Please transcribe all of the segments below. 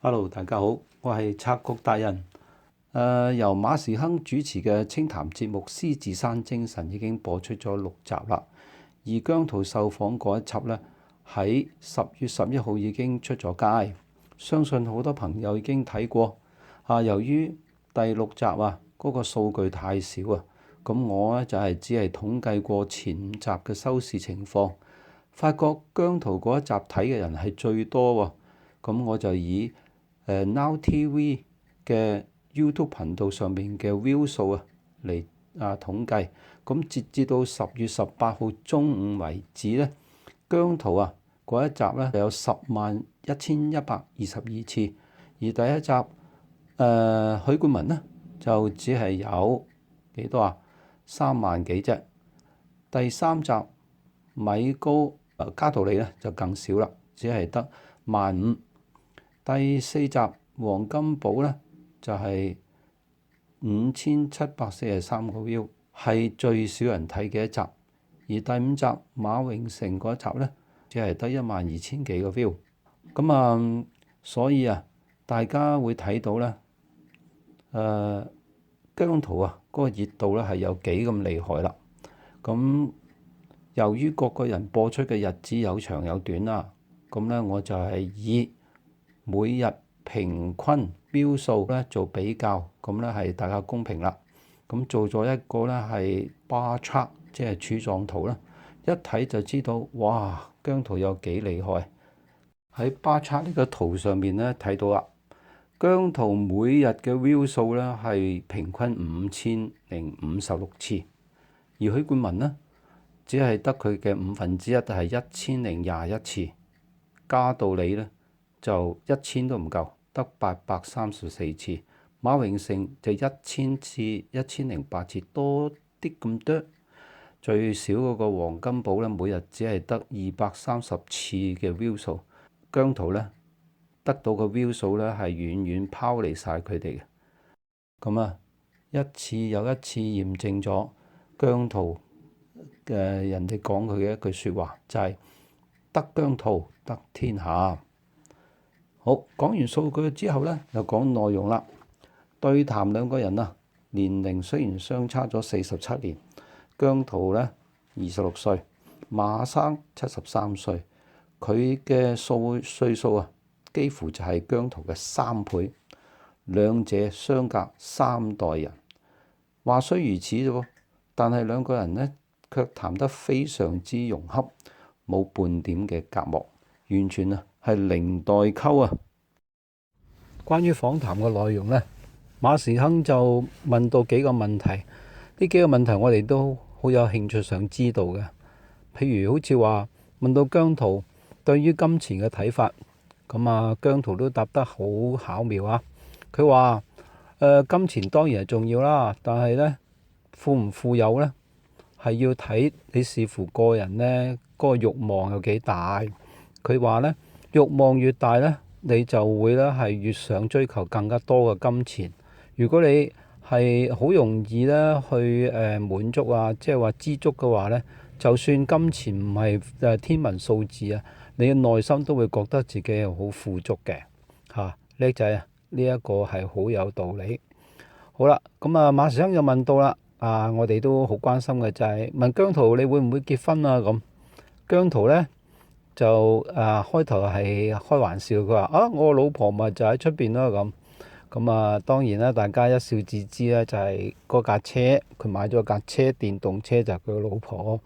Hello，大家好，我係拆局達人。由馬時亨主持嘅清談節目《獅子山精神》已經播出咗6集啦。而姜濤受訪嗰一輯呢，喺10月11號已經出咗街，相信好多朋友已經睇過。由於第6集嗰個數據太少咁我呢就只係統計過前5集嘅收視情況，發覺姜濤嗰一集睇嘅人係最多咁我就以Now TV 嘅 YouTube 頻道上面嘅 view 數嚟統計，咁截至到10月18號中午為止呢，姜濤嗰一集呢有101122次，而第一集許冠文呢就只係有幾多3萬幾啫。第3集米高加道理呢就更少啦，只係得15000。第4集黃金寶呢就係5743個 view， 係最少人睇嘅一集。而第5集馬榮成嗰集呢，只係得12000幾個 view。咁所以大家會睇到呢，姜濤嗰個熱度呢係有幾咁厲害啦。咁由於各個人播出嘅日子有長有短啦，咁呢我就係以每日平均標數咧做比較，咁咧係大家公平啦。咁做咗一個咧係 bar chart，即係柱狀圖啦，一睇就知道，哇！姜濤有幾厲害。喺 bar chart 呢個圖上面咧睇到姜濤每日嘅 view 數咧係平均5056次，而許冠文呢，只係得佢嘅1/5，係1021次。加道理呢，就1000都唔夠，得834次。馬榮成就1000次，1008次，多啲咁多。最少嗰個黃金寶呢，每日只係得230次嘅 view 數。姜濤呢，得到嘅 view 數呢係遠遠拋離晒佢哋嘅。咁一次又一次驗證咗姜濤嘅人哋講佢嘅一句説話，就係得姜濤得天下。好，講完數據之後呢，就講內容啦。對談兩個人年齡雖然相差咗47年，姜濤呢26歲，馬生73歲，佢嘅歲數幾乎就係姜濤嘅3倍，兩者相隔3代人。話雖如此啫，但係兩個人呢卻談得非常之融洽，冇半點嘅隔膜，完全係零代溝關於訪談嘅內容呢，馬時亨就問到幾個問題，呢幾個問題我哋都好有興趣想知道嘅。譬如好似話問到姜濤對於金錢嘅睇法，咁姜濤都答得好巧妙佢話金錢當然係重要啦，但係呢，富唔富有呢，係要睇你視乎個人呢嗰個慾望有幾大。佢話呢，慾望越大呢，你就會咧係越想追求更加多嘅金錢。如果你係好容易咧去滿足即係話知足嘅話呢，就算金錢唔係天文數字你嘅內心都會覺得自己係好富足嘅叻仔呢一個係好有道理。好啦，咁馬時亨就問到啦，我哋都好關心嘅就係問姜濤你會唔會結婚咁？姜濤呢，就開頭係開玩笑，佢話我老婆咪就喺出邊咯咁當然啦，大家一笑置之咧，就係嗰架車，佢買咗架車，電動車就係佢老婆。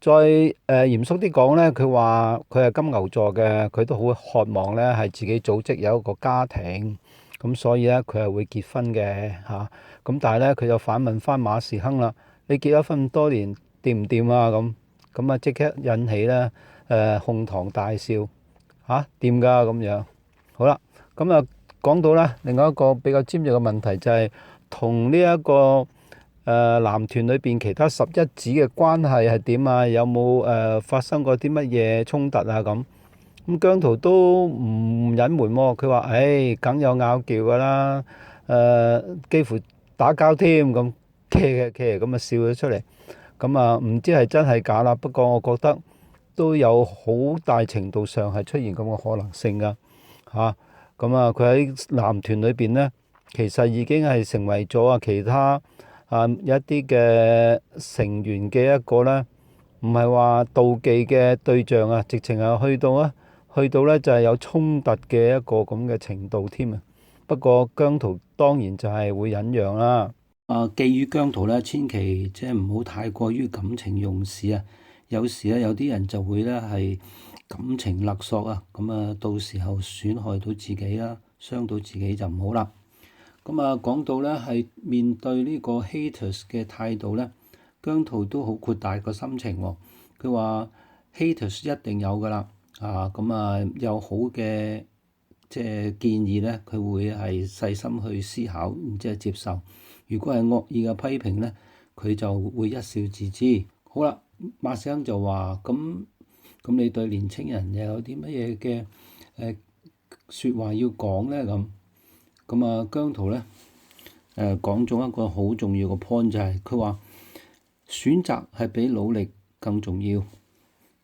再嚴肅啲講呢，佢話佢係金牛座嘅，佢都好渴望呢係自己組織有一個家庭，咁所以呢，佢係會結婚嘅咁但係呢，佢就反問翻馬時亨啦，你結咗婚咁多年掂唔掂咁即刻引起呢哄堂大笑掂㗎咁樣。好啦，咁講到啦，另外一個比較尖銳嘅問題就係同呢一個男團裏邊其他11子嘅關係係點有冇發生過啲乜嘢衝突咁姜濤都唔隱瞞佢話梗有拗撬㗎啦，幾乎打交添咁，騎咁笑咗出嚟。唔知係真係假啦，不過我覺得都有好大程度上係出現咁嘅可能性㗎嚇。咁佢喺男團裏邊呢，其實已經係成為咗其他一啲嘅成員嘅一個呢，唔係話妒忌嘅對象啊，直情係去到呢就係有衝突嘅一個咁嘅程度添啊。不過姜濤當然就係會忍讓啦。寄予姜濤呢，千祈即係唔好太過於感情用事啊。有時咧，有啲人就會呢係感情勒索啊，咁到時候損害到自己啦，傷到自己就唔好啦。講到呢係面對呢個 haters 嘅態度呢，姜濤都好豁達個心情喎。佢話 haters 一定有噶啦，有好嘅即係建議呢，佢會係細心去思考，然之後接受。如果係惡意嘅批評呢，佢就會一笑置之。好啦，馬時亨就話咁你對年青人又有啲乜嘢嘅説話要講呢？姜濤呢講咗一個好重要嘅 point，就係佢話選擇係比努力更重要。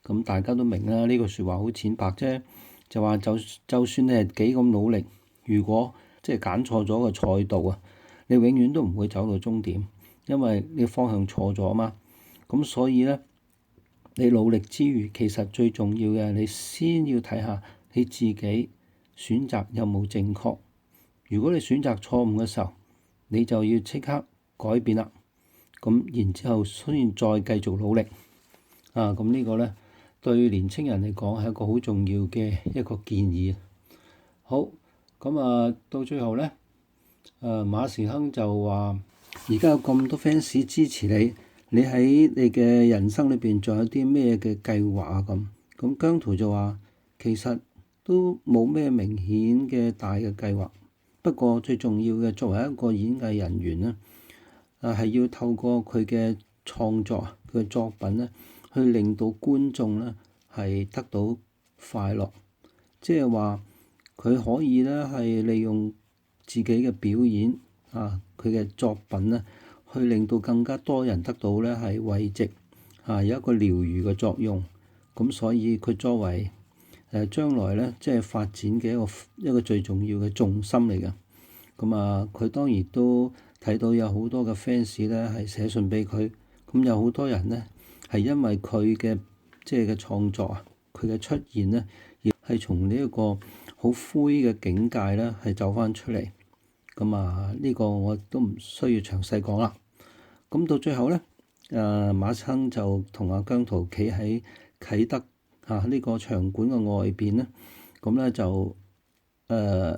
咁大家都明啦，呢個説話好淺白啫，就話就算你係幾咁努力，如果即係揀錯咗個賽道啊，你永遠都唔會走到終點，因為你方向錯咗嘛。咁所以呢，你努力之餘，其實最重要嘅，你先要睇下你自己選擇有冇正確。如果你選擇錯誤嘅時候，你就要即刻改變啦。咁然之後先再繼續努力。咁呢個呢，對年青人嚟講係一個好重要嘅一個建議。好，到最後呢，馬時亨就話：而家有咁多 fans 支持你，你喺你嘅人生裏邊仲有啲咩嘅計劃啊？咁姜濤就話：其實都冇咩明顯嘅大嘅計劃。不過最重要嘅，作為一個演藝人員呢，係要透過佢嘅創作、佢嘅作品呢，去令到觀眾呢係得到快樂。即係話佢可以呢係利用自己嘅表演佢嘅作品呢，去令到更加多人得到呢係慰藉有一個療愈嘅作用。咁所以佢作為將來呢，即係發展嘅一個最重要嘅重心嚟嘅。佢當然都睇到有好多嘅 fans 呢係寫信俾佢。有好多人呢係因為佢嘅即係嘅創作佢嘅出現呢，而係從呢一個好灰嘅境界呢係走翻出嚟。呢個我都唔需要詳細講啦。到最後呢，馬時亨就同阿姜濤企喺啟德呢個場館嘅外邊呢，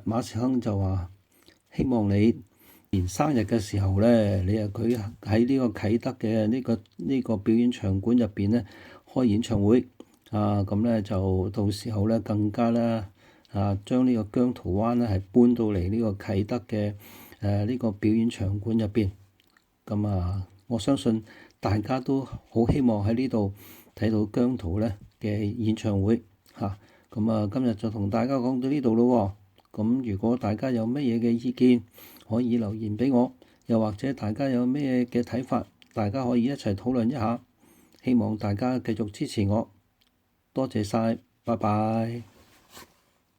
馬時亨就話：希望你年生日嘅時候呢，你佢喺呢個啟德嘅呢個表演場館入邊呢開演唱會就到時候呢更加呢將呢個姜濤灣呢係搬到嚟呢個啟德嘅呢個表演場館入邊。我相信大家都好希望喺呢度睇到姜濤呢嘅演唱會今日就同大家講到呢度咯。如果大家有乜嘢嘅意見，可以留言俾我，又或者大家有咩嘅睇法，大家可以一齊討論一下。希望大家繼續支持我，多謝晒，拜拜。